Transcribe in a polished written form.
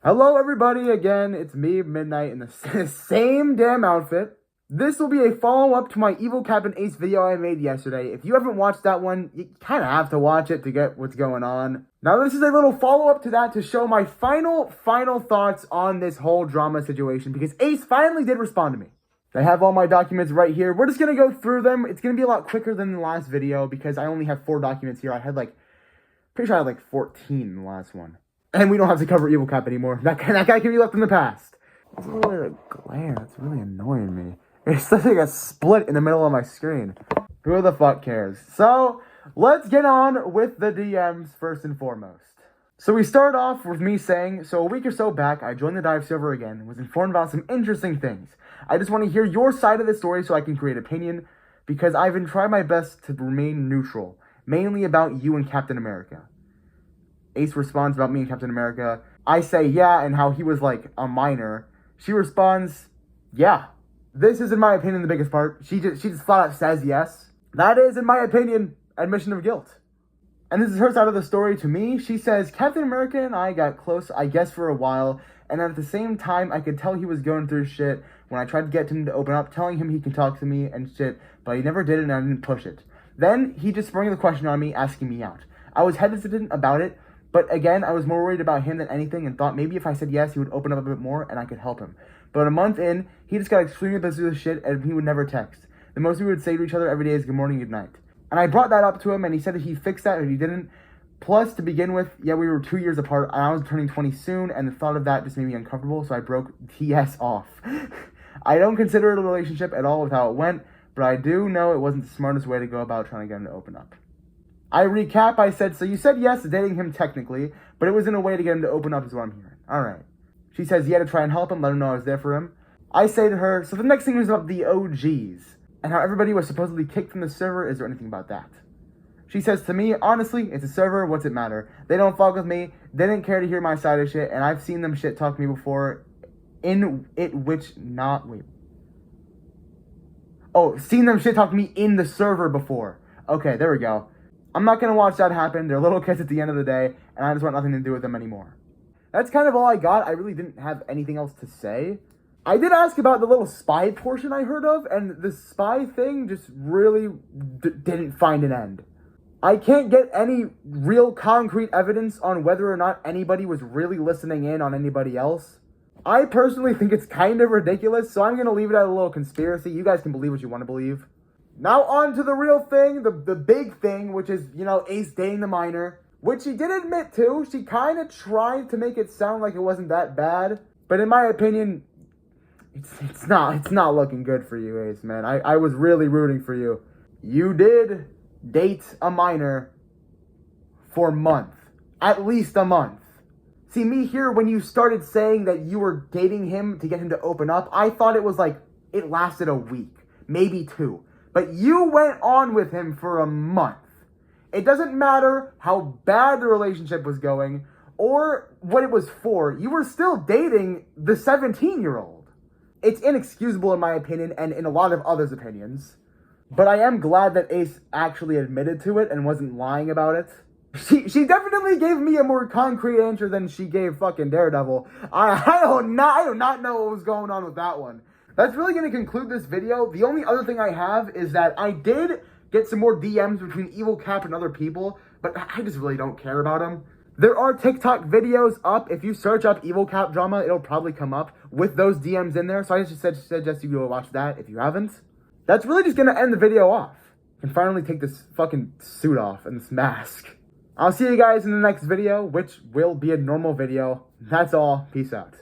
Hello, everybody, again. It's me, Midnight, in the same damn outfit. This will be a follow-up to my Evil Captain Ace video I made yesterday. If you haven't watched that one, you kind of have to watch it to get what's going on. Now, this is a little follow-up to that to show my final thoughts on this whole drama situation, because Ace finally did respond to me. I have all my documents right here. We're just going to go through them. It's going to be a lot quicker than the last video, because I only have 4 documents here. Pretty sure I had 14 in the last one. And we don't have to cover Evil Cap anymore. That guy can be left in the past. There's a little bit of glare. That's really annoying me. It's like a split in the middle of my screen. Who the fuck cares? So, let's get on with the DMs first and foremost. So we start off with me saying, so a week or so back, I joined the dive server again and was informed about some interesting things. I just want to hear your side of the story so I can create opinion, because I've been trying my best to remain neutral, mainly about you and Captain America. Ace responds about me and Captain America. I say yeah, and how he was like a minor. She responds, yeah. This is, in my opinion, the biggest part. She just flat out says yes. That is, in my opinion, admission of guilt. And this is her side of the story to me. She says, Captain America and I got close, I guess, for a while. And at the same time, I could tell he was going through shit when I tried to get him to open up, telling him he can talk to me and shit. But he never did it, and I didn't push it. Then he just sprung the question on me, asking me out. I was hesitant about it. But again, I was more worried about him than anything and thought maybe if I said yes, he would open up a bit more and I could help him. But a month in, he just got extremely busy with shit and he would never text. The most we would say to each other every day is good morning, good night. And I brought that up to him and he said that he fixed that or he didn't. Plus, to begin with, yeah, we were 2 years apart and I was turning 20 soon and the thought of that just made me uncomfortable, so I broke TS off. I don't consider it a relationship at all with how it went, but I do know it wasn't the smartest way to go about trying to get him to open up. I recap, I said, so you said yes to dating him technically, but it was in a way to get him to open up is what I'm hearing. Alright. She says yeah to try and help him, let him know I was there for him. I say to her, so the next thing was about the OGs, and how everybody was supposedly kicked from the server. Is there anything about that? She says to me, honestly, it's a server, what's it matter? They don't fuck with me, they didn't care to hear my side of shit, and I've seen them shit talk to me before, seen them shit talk to me in the server before. Okay, there we go. I'm not going to watch that happen. They're little kids at the end of the day, and I just want nothing to do with them anymore. That's kind of all I got. I really didn't have anything else to say. I did ask about the little spy portion I heard of, and the spy thing just really didn't find an end. I can't get any real concrete evidence on whether or not anybody was really listening in on anybody else. I personally think it's kind of ridiculous, so I'm going to leave it at a little conspiracy. You guys can believe what you want to believe. Now on to the real thing, the big thing, which is, Ace dating the minor, which she did admit to. She kind of tried to make it sound like it wasn't that bad, but in my opinion, it's not looking good for you, Ace, man. I was really rooting for you. You did date a minor for a month, at least a month. See, me here, when you started saying that you were dating him to get him to open up, I thought it was it lasted a week, maybe 2. But you went on with him for a month. It doesn't matter how bad the relationship was going or what it was for. You were still dating the 17-year-old. It's inexcusable in my opinion and in a lot of others' opinions. But I am glad that Ace actually admitted to it and wasn't lying about it. She definitely gave me a more concrete answer than she gave fucking Daredevil. I do not know what was going on with that one. That's really going to conclude this video. The only other thing I have is that I did get some more DMs between Evil Cap and other people, but I just really don't care about them. There are TikTok videos up. If you search up Evil Cap drama, it'll probably come up with those DMs in there, so I just suggest you go watch that if you haven't. That's really just going to end the video off. I can finally take this fucking suit off and this mask. I'll see you guys in the next video, which will be a normal video. That's all. Peace out.